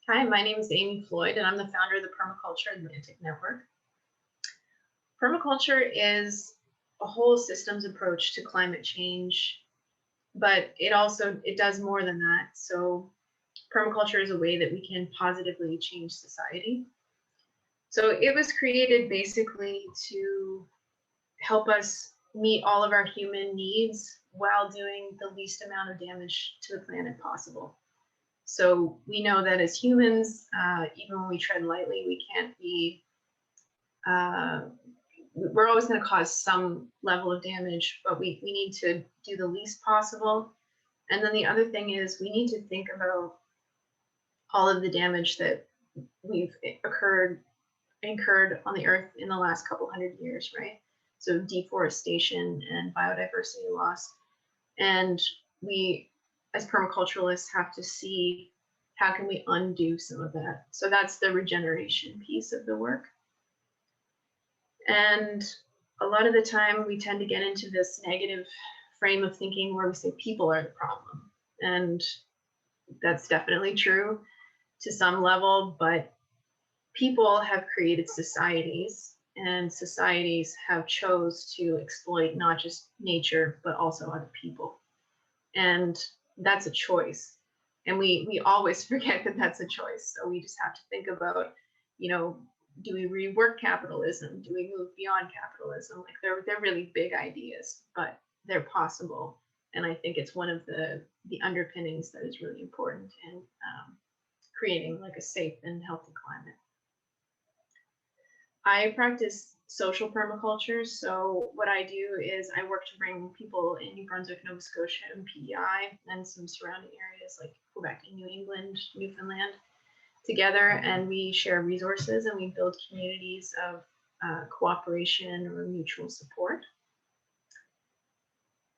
Hi, my name is Amy Floyd, and I'm the founder of the Permaculture Atlantic Network. Permaculture is a whole systems approach to climate change, but it does more than that. So permaculture is a way that we can positively change society. So it was created basically to help us meet all of our human needs while doing the least amount of damage to the planet possible. So we know that as humans, even when we tread lightly, we can't be, uh, we're always going to cause some level of damage, but we need to do the least possible. And then the other thing is we need to think about all of the damage that we've incurred on the earth in the last couple hundred years, right? So deforestation and biodiversity loss. And we, as permaculturalists, have to see how can we undo some of that. So that's the regeneration piece of the work. And a lot of the time we tend to get into this negative frame of thinking where we say people are the problem. And that's definitely true to some level, but people have created societies, and societies have chose to exploit not just nature, but also other people. And that's a choice. And we always forget that that's a choice. So we just have to think about, you know, do we rework capitalism? Do we move beyond capitalism? Like they're really big ideas, but they're possible. And I think it's one of the underpinnings that is really important in creating like a safe and healthy climate. I practice social permaculture. So what I do is I work to bring people in New Brunswick, Nova Scotia, and PEI, and some surrounding areas like Quebec and New England, Newfoundland, together, and we share resources and we build communities of cooperation or mutual support.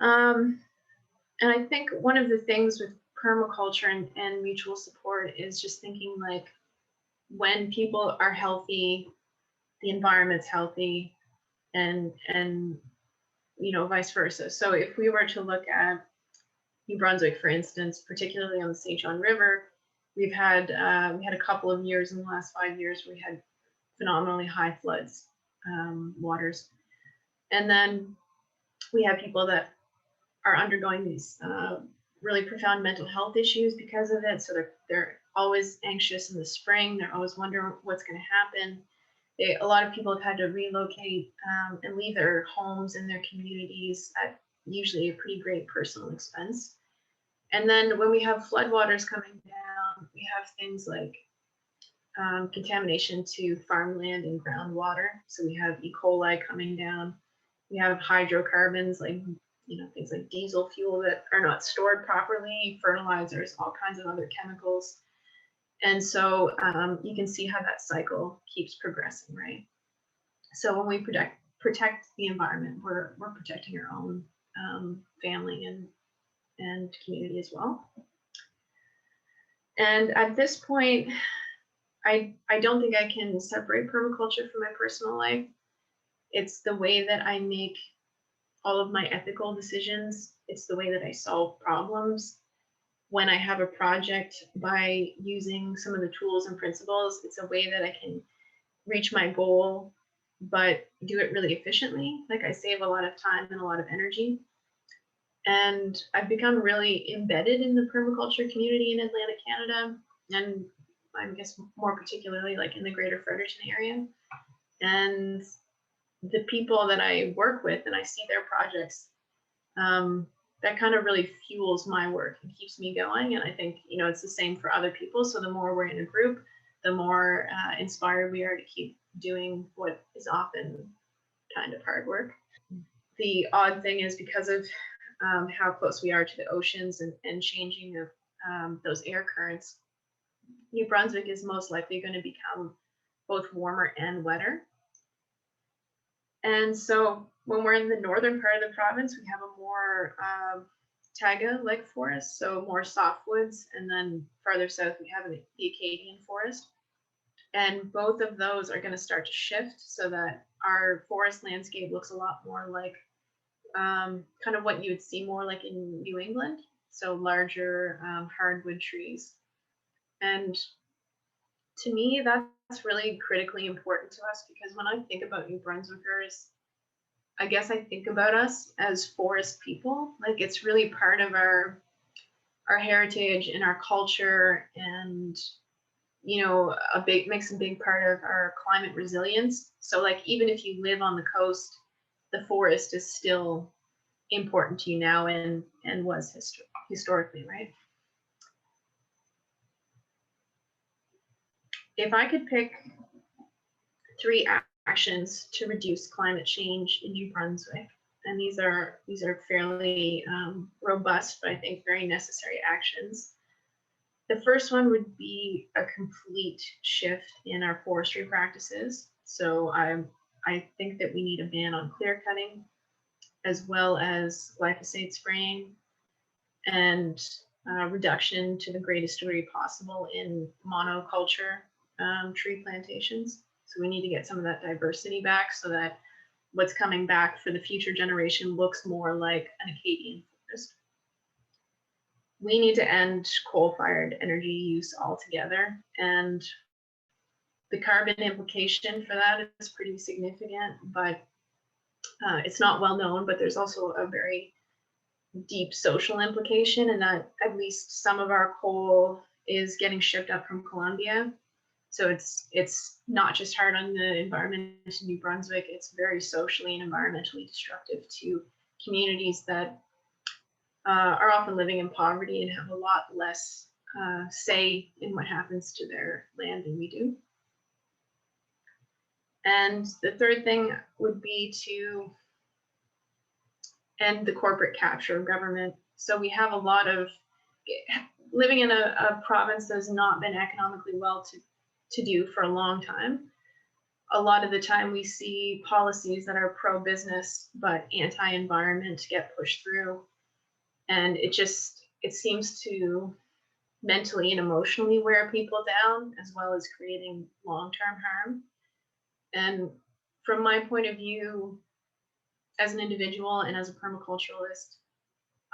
And I think one of the things with permaculture and mutual support is just thinking like when people are healthy, the environment's healthy, and you know, vice versa. So if we were to look at New Brunswick, for instance, particularly on the St. John River, we had a couple of years in the last 5 years where we had phenomenally high floods, waters, and then we have people that are undergoing these really profound mental health issues because of it. So they're always anxious in the spring. They're always wondering what's going to happen. A lot of people have had to relocate and leave their homes and their communities at usually a pretty great personal expense. And then when we have floodwaters coming down, we have things like contamination to farmland and groundwater. So we have E. coli coming down. We have hydrocarbons like, you know, things like diesel fuel that are not stored properly, fertilizers, all kinds of other chemicals. And so you can see how that cycle keeps progressing, right? So when we protect the environment, we're protecting our own family and community as well. And at this point, I don't think I can separate permaculture from my personal life. It's the way that I make all of my ethical decisions. It's the way that I solve problems. When I have a project, by using some of the tools and principles, it's a way that I can reach my goal, but do it really efficiently. Like I save a lot of time and a lot of energy. And I've become really embedded in the permaculture community in Atlantic Canada, and I guess more particularly like in the greater Fredericton area. And the people that I work with and I see their projects, that kind of really fuels my work and keeps me going. And I think, you know, it's the same for other people. So the more we're in a group, the more inspired we are to keep doing what is often kind of hard work. The odd thing is because of how close we are to the oceans and changing of those air currents, New Brunswick is most likely going to become both warmer and wetter. And so when we're in the northern part of the province, we have a more taiga-like forest, so more softwoods, and then farther south we have the Acadian forest. And both of those are going to start to shift so that our forest landscape looks a lot more like kind of what you would see more like in New England, so larger hardwood trees. And To me, that's really critically important to us because when I think about New Brunswickers, I guess I think about us as forest people. Like it's really part of our heritage and our culture, and a big makes a big part of our climate resilience. So like even if you live on the coast, the forest is still important to you now and was historically, right? If I could pick three actions to reduce climate change in New Brunswick, and these are fairly robust, but I think very necessary actions. The first one would be a complete shift in our forestry practices. So I think that we need a ban on clear cutting, as well as glyphosate spraying, and reduction to the greatest degree possible in monoculture tree plantations. So we need to get some of that diversity back so that what's coming back for the future generation looks more like an Acadian forest. We need to end coal-fired energy use altogether, and the carbon implication for that is pretty significant, but it's not well known. But there's also a very deep social implication in that at least some of our coal is getting shipped up from Colombia. So it's not just hard on the environment in New Brunswick, it's very socially and environmentally destructive to communities that are often living in poverty and have a lot less say in what happens to their land than we do. And the third thing would be to end the corporate capture of government. So we have a lot of living in a province that has not been economically well to do for a long time. A lot of the time we see policies that are pro-business but anti-environment get pushed through, and it seems to mentally and emotionally wear people down, as well as creating long-term harm. And from my point of view, as an individual and as a permaculturalist,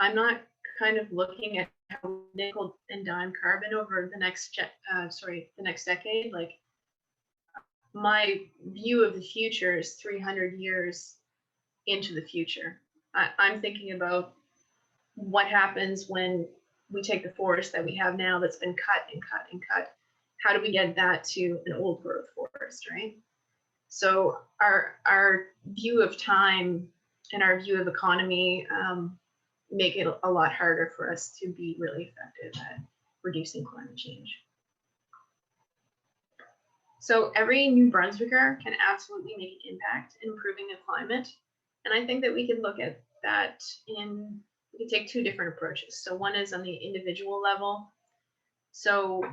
I'm not kind of looking at how nickel and dime carbon over the next decade. Like my view of the future is 300 years into the future. I'm thinking about what happens when we take the forest that we have now that's been cut and cut and cut. How do we get that to an old growth forest, right? So our view of time and our view of economy make it a lot harder for us to be really effective at reducing climate change. So every New Brunswicker can absolutely make an impact in improving the climate. And I think that we could look at that we could take two different approaches. So one is on the individual level. So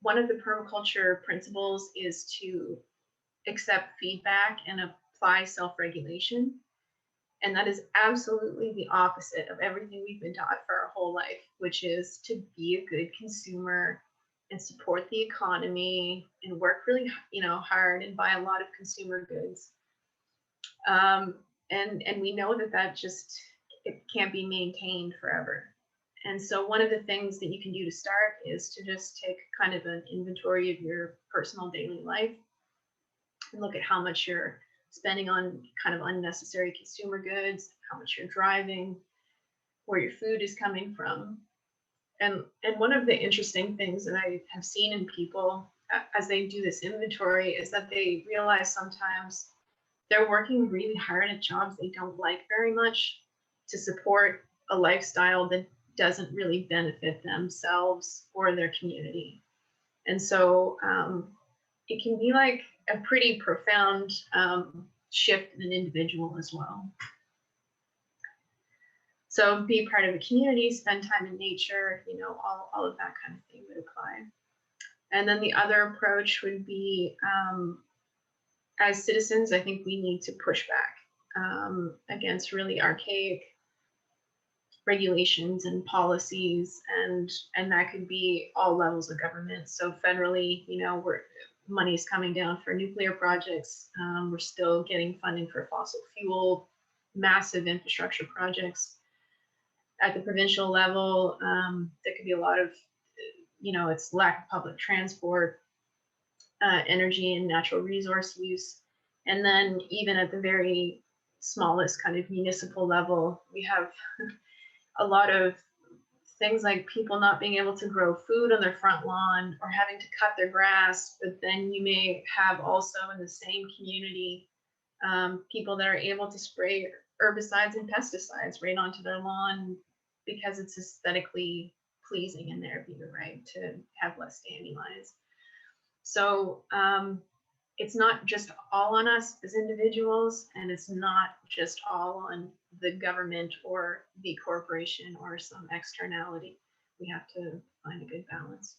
one of the permaculture principles is to accept feedback and apply self-regulation. And that is absolutely the opposite of everything we've been taught for our whole life, which is to be a good consumer and support the economy and work really, hard and buy a lot of consumer goods. And we know that just it can't be maintained forever. And so one of the things that you can do to start is to just take kind of an inventory of your personal daily life and look at how much you're spending on kind of unnecessary consumer goods, how much you're driving, where your food is coming from. And one of the interesting things that I have seen in people as they do this inventory is that they realize sometimes they're working really hard at jobs they don't like very much to support a lifestyle that doesn't really benefit themselves or their community. And so it can be like a pretty profound shift in an individual as well. So be part of a community, spend time in nature, all of that kind of thing would apply. And then the other approach would be, as citizens, I think we need to push back against really archaic regulations and policies, and that could be all levels of government. So federally, money's coming down for nuclear projects. We're still getting funding for fossil fuel, massive infrastructure projects. At the provincial level, there could be a lot of, it's lack of public transport. energy and natural resource use. And then even at the very smallest kind of municipal level, we have a lot of things like people not being able to grow food on their front lawn or having to cut their grass. But then you may have also in the same community people that are able to spray herbicides and pesticides right onto their lawn because it's aesthetically pleasing in their view, right? To have less dandelions. So it's not just all on us as individuals, and it's not just all on the government or the corporation or some externality. We have to find a good balance.